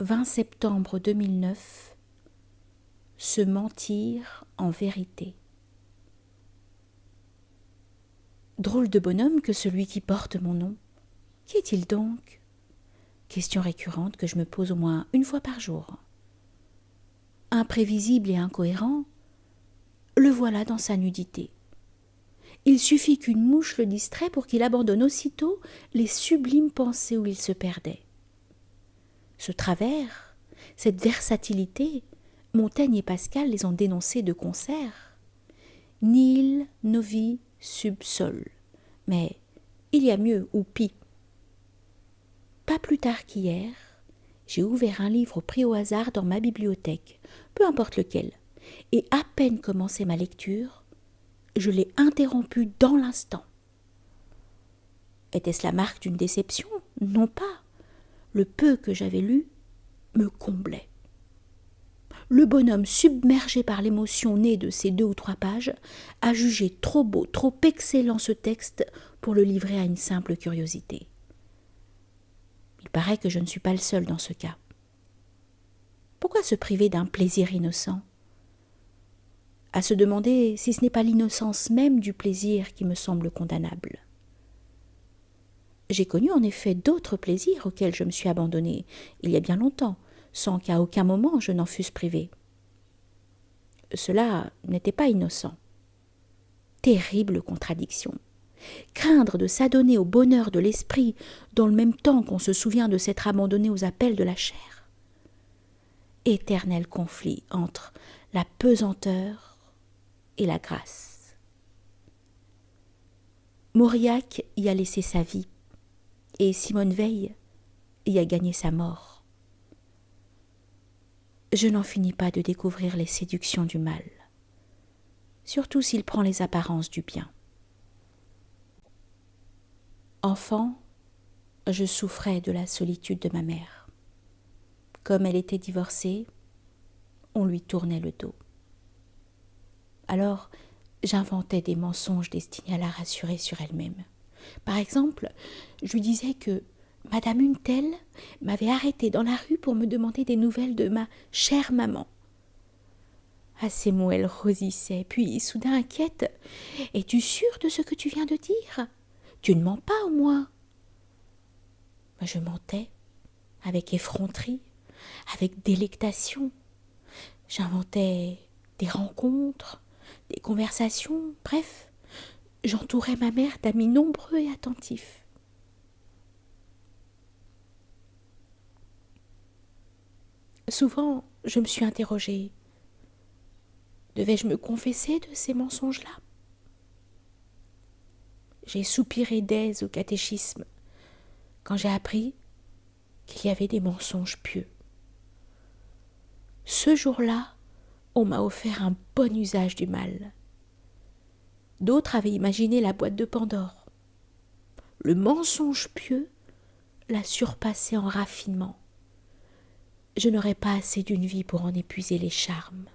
20 septembre 2009. Se mentir en vérité. Drôle de bonhomme que celui qui porte mon nom. Qui est-il donc? Question récurrente que je me pose au moins une fois par jour. Imprévisible et incohérent, le voilà dans sa nudité. Il suffit qu'une mouche le distrait pour qu'il abandonne aussitôt les sublimes pensées où il se perdait. Ce travers, cette versatilité, Montaigne et Pascal les ont dénoncés de concert. Nihil novi sub sol. Mais il y a mieux ou pis. Pas plus tard qu'hier, j'ai ouvert un livre pris au hasard dans ma bibliothèque, peu importe lequel, et à peine commencé ma lecture, je l'ai interrompu dans l'instant. Était-ce la marque d'une déception? Non pas. Le peu que j'avais lu me comblait. Le bonhomme, submergé par l'émotion née de ces 2 ou 3 pages, a jugé trop beau, trop excellent ce texte pour le livrer à une simple curiosité. Il paraît que je ne suis pas le seul dans ce cas. Pourquoi se priver d'un plaisir innocent? À se demander si ce n'est pas l'innocence même du plaisir qui me semble condamnable. J'ai connu en effet d'autres plaisirs auxquels je me suis abandonnée il y a bien longtemps, sans qu'à aucun moment je n'en fusse privée. Cela n'était pas innocent. Terrible contradiction. Craindre de s'adonner au bonheur de l'esprit dans le même temps qu'on se souvient de s'être abandonné aux appels de la chair. Éternel conflit entre la pesanteur et la grâce. Mauriac y a laissé sa vie, et Simone Veil y a gagné sa mort. Je n'en finis pas de découvrir les séductions du mal, surtout s'il prend les apparences du bien. Enfant, je souffrais de la solitude de ma mère. Comme elle était divorcée, on lui tournait le dos. Alors, j'inventais des mensonges destinés à la rassurer sur elle-même. Par exemple, je lui disais que Madame une telle m'avait arrêtée dans la rue pour me demander des nouvelles de ma chère maman. À ces mots, elle rosissait, puis, soudain inquiète, « Es-tu sûre de ce que tu viens de dire? Tu ne mens pas, au moins ?» Je mentais, avec effronterie, avec délectation. J'inventais des rencontres, des conversations, bref, j'entourais ma mère d'amis nombreux et attentifs. Souvent, je me suis interrogée. Devais-je me confesser de ces mensonges-là? J'ai soupiré d'aise au catéchisme quand j'ai appris qu'il y avait des mensonges pieux. Ce jour-là, on m'a offert un bon usage du mal. D'autres avaient imaginé la boîte de Pandore. Le mensonge pieux l'a surpassé en raffinement. Je n'aurais pas assez d'une vie pour en épuiser les charmes.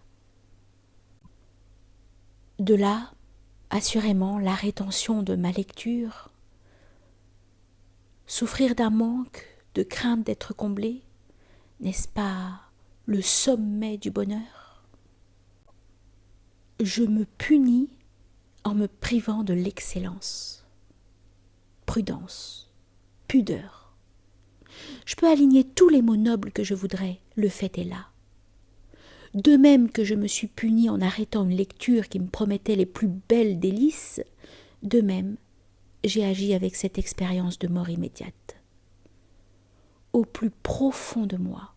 De là, assurément, la rétention de ma lecture, souffrir d'un manque, de crainte d'être comblé, n'est-ce pas le sommet du bonheur? Je me punis en me privant de l'excellence. Prudence, pudeur. Je peux aligner tous les mots nobles que je voudrais, le fait est là. De même que je me suis punie en arrêtant une lecture qui me promettait les plus belles délices, de même j'ai agi avec cette expérience de mort immédiate. Au plus profond de moi,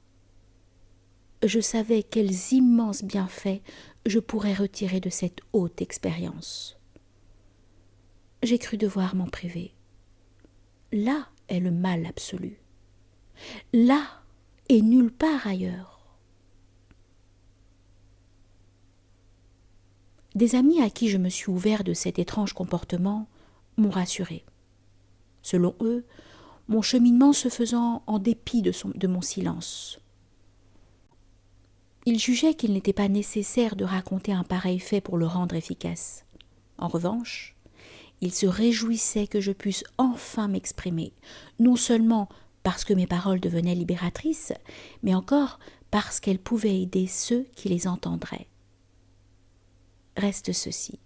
je savais quels immenses bienfaits je pourrais retirer de cette haute expérience. J'ai cru devoir m'en priver. Là est le mal absolu. Là et nulle part ailleurs. Des amis à qui je me suis ouvert de cet étrange comportement m'ont rassuré. Selon eux, mon cheminement se faisant en dépit de mon silence. Ils jugeaient qu'il n'était pas nécessaire de raconter un pareil fait pour le rendre efficace. En revanche, ils se réjouissaient que je puisse enfin m'exprimer, non seulement parce que mes paroles devenaient libératrices, mais encore parce qu'elles pouvaient aider ceux qui les entendraient. Reste ceci.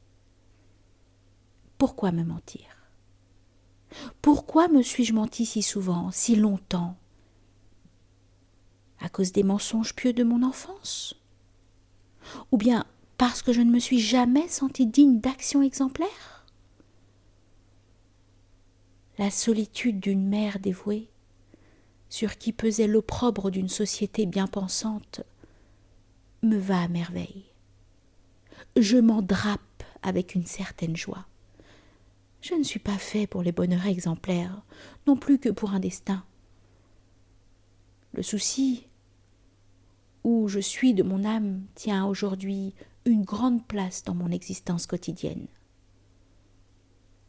Pourquoi me mentir? Pourquoi me suis-je menti si souvent, si longtemps? À cause des mensonges pieux de mon enfance? Ou bien parce que je ne me suis jamais sentie digne d'actions exemplaires? La solitude d'une mère dévouée, sur qui pesait l'opprobre d'une société bien pensante, me va à merveille. Je m'en drape avec une certaine joie. Je ne suis pas fait pour les bonheurs exemplaires, non plus que pour un destin. Le souci où je suis de mon âme tient aujourd'hui une grande place dans mon existence quotidienne.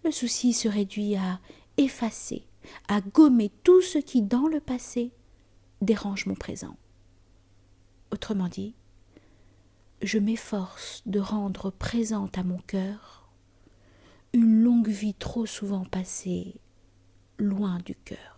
Le souci se réduit à effacer, à gommer tout ce qui, dans le passé, dérange mon présent. Autrement dit, je m'efforce de rendre présente à mon cœur une longue vie trop souvent passée loin du cœur.